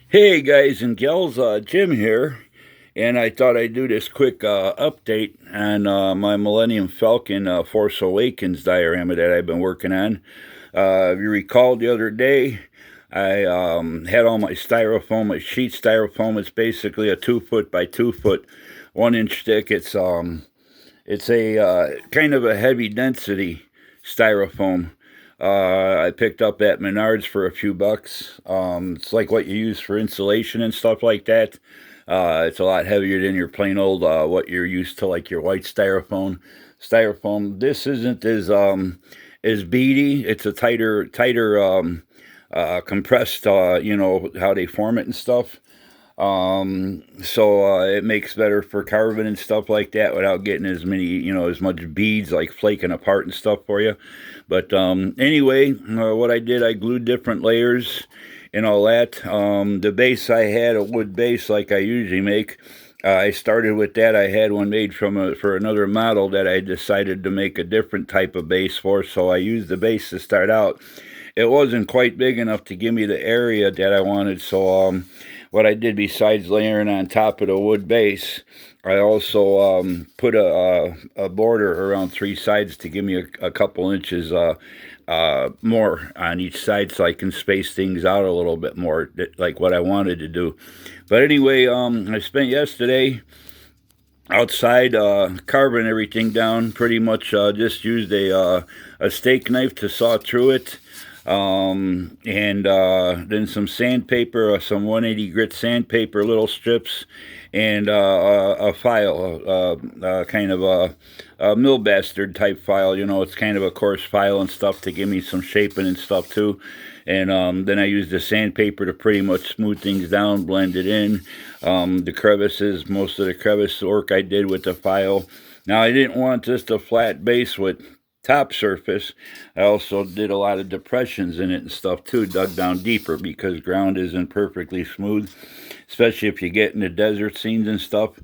Hey guys and gals, Jim here, and I thought I'd do this quick update on my Millennium Falcon Force Awakens diorama that I've been working on. If you recall the other day, I had all my styrofoam, my sheet styrofoam. It's basically a 2 foot by 2 foot, 1 inch thick. It's a kind of a heavy density styrofoam. I picked up at Menards for a few bucks. It's like what you use for insulation and stuff like that. It's a lot heavier than your plain old what you're used to, like your white styrofoam. This isn't as beady. It's a tighter compressed. You know how they form it and stuff. So it makes better for carving and stuff like that without getting as many, as much beads like flaking apart and stuff for you. But anyway, what I did, I glued different layers and all that. The base I had a wood base like I usually make. I started with that. I had one made for another model that I decided to make a different type of base for, so I used the base to start out. It wasn't quite big enough to give me the area that I wanted, so what I did besides layering on top of the wood base, I also put a border around three sides to give me a couple inches more on each side, so I can space things out a little bit more, like what I wanted to do. But anyway, I spent yesterday outside carving everything down. Pretty much just used a steak knife to saw through it. And then some sandpaper, some 180 grit sandpaper, little strips, and a file, kind of a mill bastard type file. You know, it's kind of a coarse file and stuff to give me some shaping and stuff too. And then I used the sandpaper to pretty much smooth things down, blend it in. The crevices, most of the crevice work I did with the file. Now, I didn't want just a flat base with top surface. I also did a lot of depressions in it and stuff too, dug down deeper because ground isn't perfectly smooth, especially if you get into desert scenes and stuff.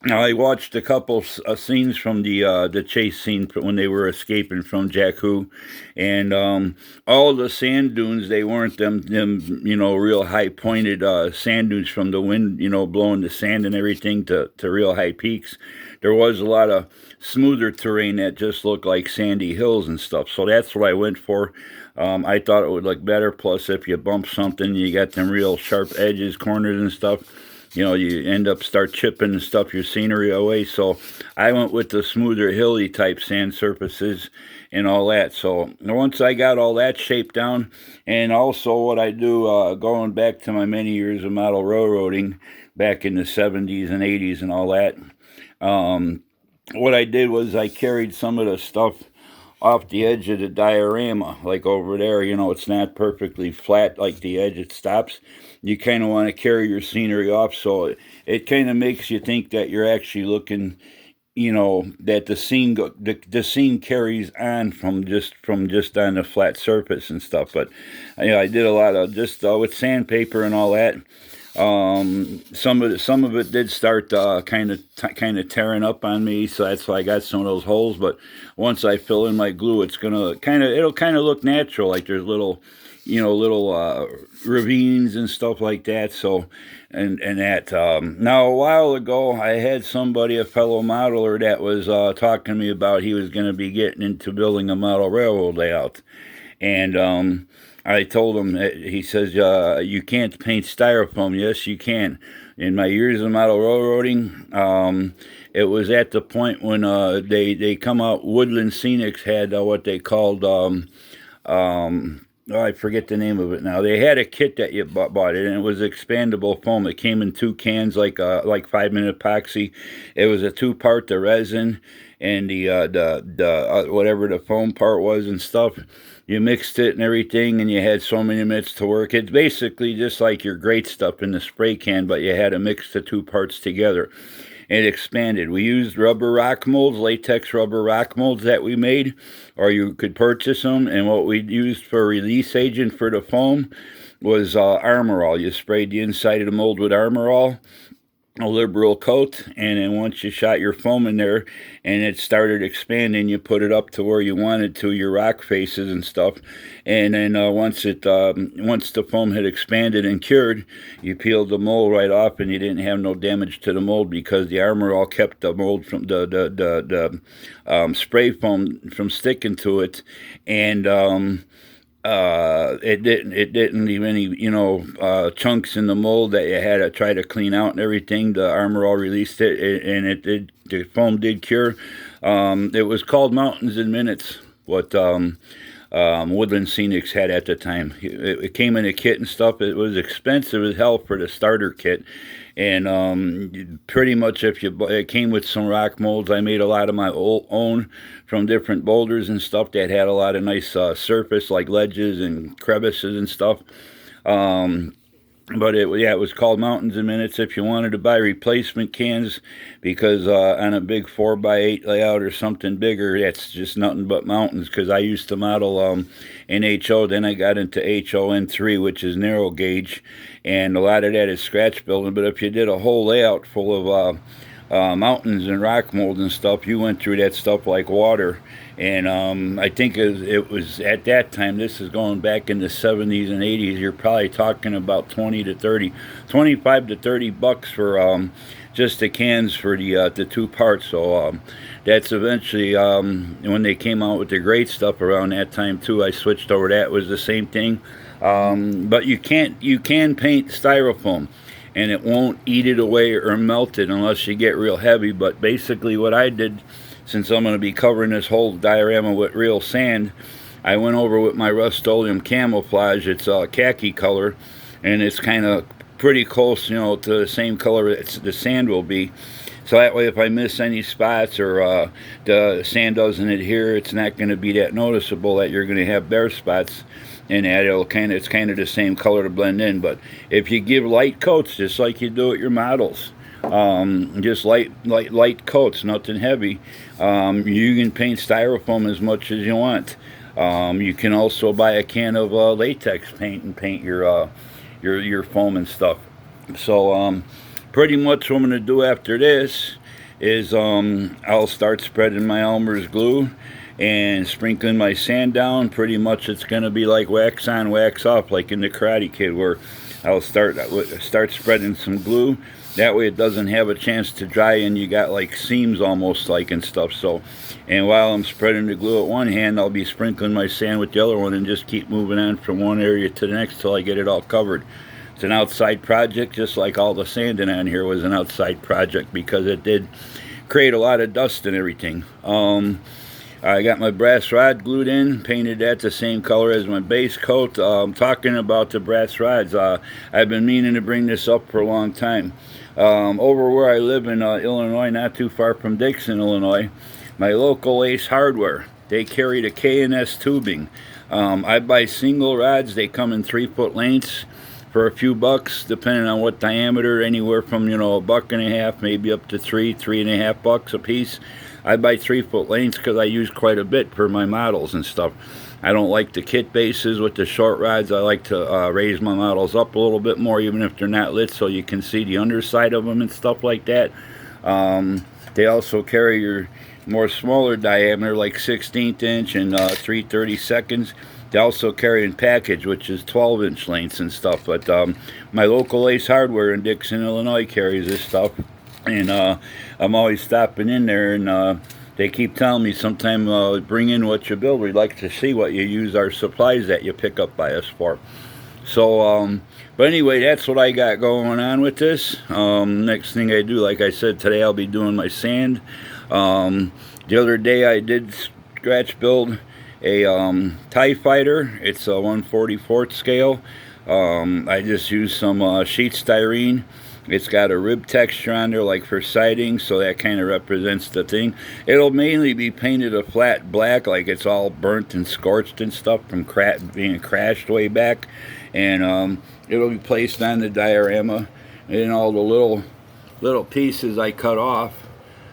Now I watched a couple scenes from the chase scene when they were escaping from Jakku, and all the sand dunes, they weren't them real high pointed sand dunes from the wind blowing the sand and everything to real high peaks. There was a lot of smoother terrain that just looked like sandy hills and stuff. So that's what I went for. I thought it would look better. Plus, if you bump something, you got them real sharp edges, corners and stuff. You end up start chipping and stuff your scenery away. So I went with the smoother, hilly type sand surfaces and all that. So once I got all that shaped down, and also what I do, going back to my many years of model railroading back in the 70s and 80s and all that, what I did was I carried some of the stuff off the edge of the diorama, like over there. It's not perfectly flat like the edge, it stops. You kind of want to carry your scenery off, so it kind of makes you think that you're actually looking, that the scene carries on from just on the flat surface and stuff. But I did a lot of just with sandpaper and all that. Some of it did start kind of tearing up on me, so that's why I got some of those holes. But once I fill in my glue, it'll kind of look natural, like there's little ravines and stuff like that. So and that now a while ago, I had a fellow modeler that was talking to me about he was going to be getting into building a model railroad layout, and I told him, he says, you can't paint styrofoam. Yes, you can. In my years of model railroading, it was at the point when they come out, Woodland Scenics had what they called, I forget the name of it now. They had a kit that you bought it, and it was expandable foam. It came in two cans, like 5-minute epoxy. It was a two-part, the resin and the whatever the foam part was and stuff. You mixed it and everything, and you had so many minutes to work. It's basically just like your great stuff in the spray can, but you had to mix the two parts together. And it expanded. We used rubber rock molds, latex rubber rock molds that we made, or you could purchase them. And what we used for release agent for the foam was Armor All. You sprayed the inside of the mold with Armor All, a liberal coat, and then once you shot your foam in there and it started expanding, you put it up to where you wanted to, your rock faces and stuff, and then once the foam had expanded and cured, you peeled the mold right off, and you didn't have no damage to the mold because the armor all kept the mold from the spray foam from sticking to it, and it didn't leave any chunks in the mold that you had to try to clean out and everything. The armor all released it, and the foam did cure. It was called Mountains in Minutes, what Woodland Scenics had at the time. It came in a kit and stuff. It was expensive as hell for the starter kit, and pretty much it came with some rock molds. I made a lot of my own from different boulders and stuff that had a lot of nice surface, like ledges and crevices and stuff. But it was called Mountains in Minutes. If you wanted to buy replacement cans, because on a big 4x8 layout or something bigger, that's just nothing but mountains. Because I used to model in HO, then I got into HON3, which is narrow gauge, and a lot of that is scratch building. But if you did a whole layout full of mountains and rock mold and stuff, you went through that stuff like water. And I think it was at that time, this is going back in the 70s and 80s, you're probably talking about 25 to 30 bucks for just the cans for the two parts. So that's eventually, when they came out with the great stuff around that time too, I switched over. That was the same thing. But you can paint styrofoam, and it won't eat it away or melt it unless you get real heavy. But basically what I did, since I'm going to be covering this whole diorama with real sand, I went over with my Rust-Oleum camouflage. It's a khaki color, and it's kind of pretty close, to the same color the sand will be. So that way, if I miss any spots or the sand doesn't adhere, it's not going to be that noticeable that you're going to have bare spots. And that it's kind of the same color to blend in. But if you give light coats, just like you do with your models, just light coats, nothing heavy, you can paint styrofoam as much as you want. You can also buy a can of latex paint and paint your foam and stuff. So pretty much what I'm going to do after this is I'll start spreading my Elmer's glue and sprinkling my sand down. Pretty much it's going to be like wax on, wax off, like in the Karate Kid, where I'll start spreading some glue. That way it doesn't have a chance to dry, and you got like seams almost like and stuff. So, and while I'm spreading the glue at one hand, I'll be sprinkling my sand with the other one and just keep moving on from one area to the next till I get it all covered. It's an outside project, just like all the sanding on here was an outside project, because it did create a lot of dust and everything. I got my brass rod glued in, painted that the same color as my base coat. Talking about the brass rods, I've been meaning to bring this up for a long time. Over where I live in Illinois, not too far from Dixon, Illinois, my local Ace Hardware, they carry the K&S tubing. I buy single rods. They come in 3-foot lengths for a few bucks, depending on what diameter, anywhere from $1.50, maybe up to $3.50 a piece. I buy 3-foot lengths because I use quite a bit for my models and stuff. I don't like the kit bases with the short rods. I like to raise my models up a little bit more, even if they're not lit, so you can see the underside of them and stuff like that. They also carry your more smaller diameter, like 16th inch and 3/32. They also carry in package, which is 12-inch lengths and stuff. But my local Ace Hardware in Dixon, Illinois carries this stuff. And I'm always stopping in there, and they keep telling me sometime bring in what you build. We'd like to see what you use our supplies that you pick up by us for. So, but anyway, that's what I got going on with this. Next thing I do, like I said, today I'll be doing my sand. The other day I did scratch build a TIE Fighter. It's a 1/44 scale. I just used some sheet styrene. It's got a rib texture on there, like for siding, so that kind of represents the thing. It'll mainly be painted a flat black, like it's all burnt and scorched and stuff from being crashed way back. And it'll be placed on the diorama. And all the little pieces I cut off,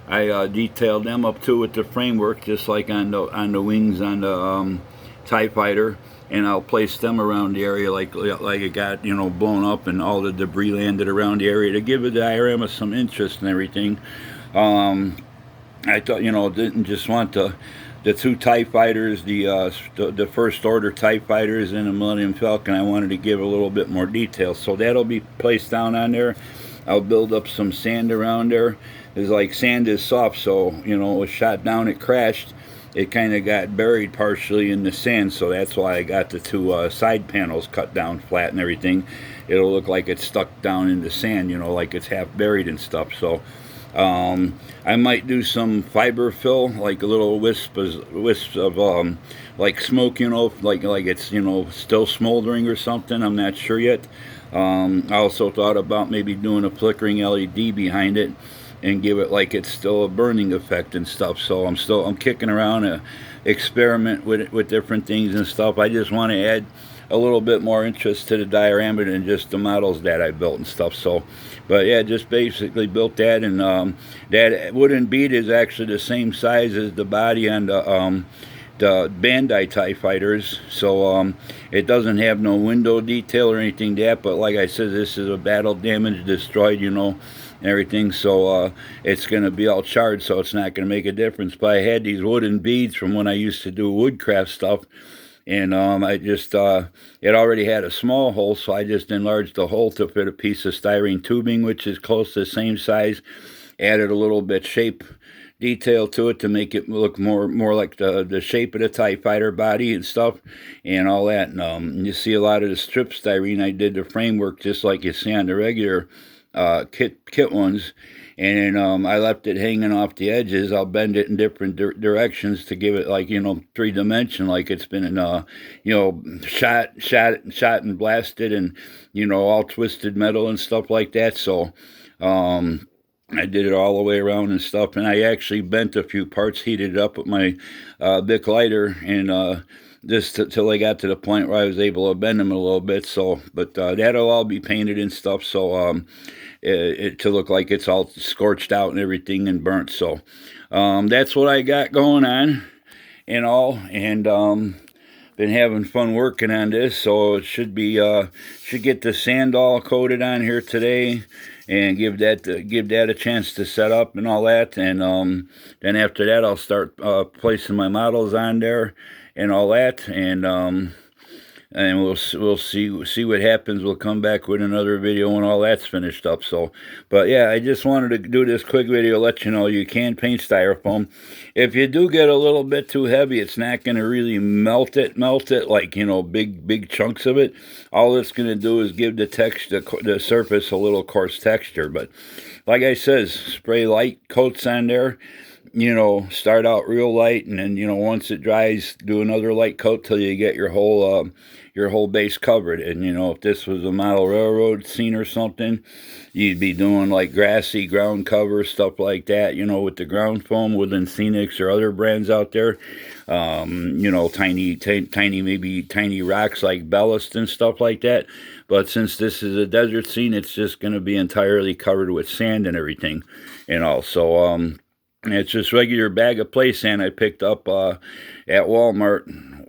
I detailed them up too with the framework, just like on the wings on the TIE Fighter. and I'll place them around the area like it got, you know, blown up and all the debris landed around the area to give the diorama some interest and everything. Um, I thought, you know, didn't just want the two TIE fighters, the first order TIE fighters and the Millennium Falcon. I wanted to give a little bit more detail, so that'll be placed down on there. I'll build up some sand around there. It's like sand is soft, so you know, it was shot down, it crashed. It kind of got buried partially in the sand, so that's why I got the two side panels cut down flat and everything. It'll look like it's stuck down in the sand, you know, like it's half buried and stuff. So I might do some fiber fill, like a little wisps of like smoke, you know, like it's, you know, still smoldering or something. I'm not sure yet. I also thought about maybe doing a flickering LED behind it and give it like it's still a burning effect and stuff. So I'm kicking around a experiment with different things and stuff. I just want to add a little bit more interest to the diorama than just the models that I built and stuff. So, but yeah, just basically built that, and that wooden bead is actually the same size as the body on the Bandai TIE fighters, so it doesn't have no window detail or anything that, but like I said, this is a battle damaged, destroyed, you know, and everything, so it's going to be all charred, so it's not going to make a difference. But I had these wooden beads from when I used to do woodcraft stuff, and I just, it already had a small hole, so I just enlarged the hole to fit a piece of styrene tubing, which is close to the same size, added a little bit shape detail to it to make it look more like the shape of the TIE fighter body and stuff and all that. And you see a lot of the strip styrene, I did the framework just like you see on the regular kit ones, and then I left it hanging off the edges. I'll bend it in different directions to give it, like, you know, 3-dimension, like it's been you know, shot and blasted, and, you know, all twisted metal and stuff like that. So I did it all the way around and stuff, and I actually bent a few parts, heated it up with my Bic lighter, and just till I got to the point where I was able to bend them a little bit. So, but that'll all be painted and stuff, so to look like it's all scorched out and everything and burnt. So that's what I got going on and all, and been having fun working on this. So it should get the sand all coated on here today, and give that a chance to set up and all that, and then after that I'll start placing my models on there and all that, and we'll see what happens. We'll come back with another video when all that's finished up. So, but yeah, I just wanted to do this quick video, let you know you can paint styrofoam. If you do get a little bit too heavy, it's not going to really melt it like, you know, big chunks of it. All it's going to do is give the surface a little coarse texture. But like I says, spray light coats on there. You know, start out real light, and then, you know, once it dries, do another light coat till you get your whole base covered. And, you know, if this was a model railroad scene or something, you'd be doing like grassy ground cover, stuff like that, you know, with the ground foam within Scenics or other brands out there. You know, maybe tiny rocks like ballast and stuff like that. But since this is a desert scene, it's just going to be entirely covered with sand and everything, and all. So, it's just regular bag of play sand I picked up at Walmart.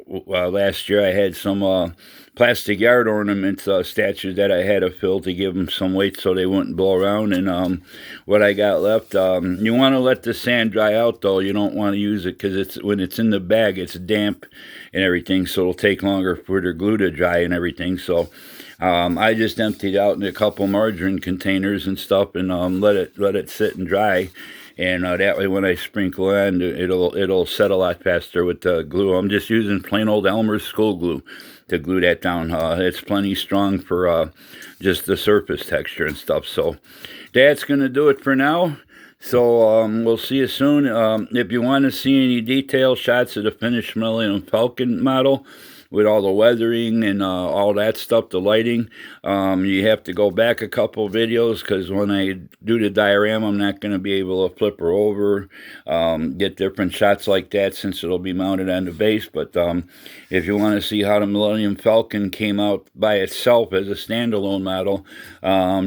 Last year I had some plastic yard ornament statues that I had to fill to give them some weight so they wouldn't blow around. And what I got left, you want to let the sand dry out, though. You don't want to use it because when it's in the bag, it's damp and everything, so it'll take longer for the glue to dry and everything. So I just emptied out in a couple margarine containers and stuff, and let it sit and dry. And that way when I sprinkle on, it'll set a lot faster with the glue. I'm just using plain old Elmer's school glue to glue that down. It's plenty strong for just the surface texture and stuff. So that's going to do it for now. So we'll see you soon. If you want to see any detailed shots of the finished Millennium Falcon model, with all the weathering and all that stuff, the lighting, you have to go back a couple videos, because when I do the diorama, I'm not going to be able to flip her over, get different shots like that, since it'll be mounted on the base. But if you want to see how the Millennium Falcon came out by itself as a standalone model,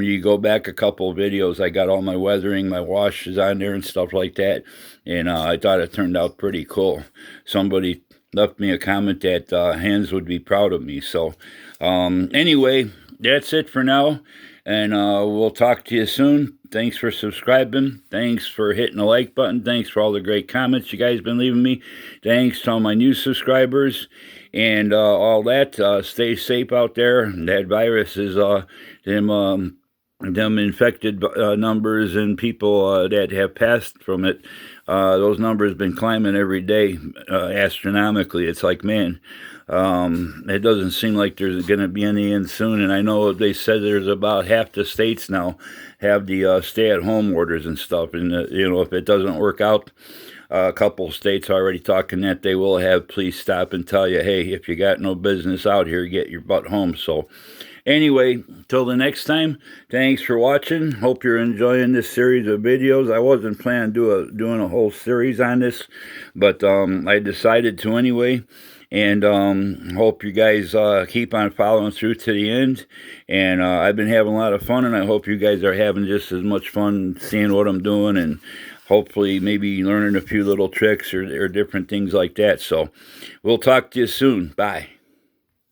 you go back a couple videos. I got all my weathering, my washes on there and stuff like that, and I thought it turned out pretty cool. Somebody left me a comment that Hans would be proud of me. So anyway, that's it for now, and we'll talk to you soon. Thanks for subscribing. Thanks for hitting the like button. Thanks for all the great comments you guys been leaving me. Thanks to all my new subscribers and all that. Stay safe out there. That virus is them infected numbers and people that have passed from it. Those numbers been climbing every day astronomically. It's like, man, it doesn't seem like there's going to be any end soon. And I know they said there's about half the states now have the stay-at-home orders and stuff. And, if it doesn't work out, a couple states already talking that they will have police stop and tell you, hey, if you got no business out here, get your butt home. So anyway, till the next time, thanks for watching. Hope you're enjoying this series of videos. I wasn't planning doing a whole series on this, but I decided to anyway. And hope you guys keep on following through to the end. And I've been having a lot of fun, and I hope you guys are having just as much fun seeing what I'm doing, and hopefully maybe learning a few little tricks or different things like that. So we'll talk to you soon. Bye.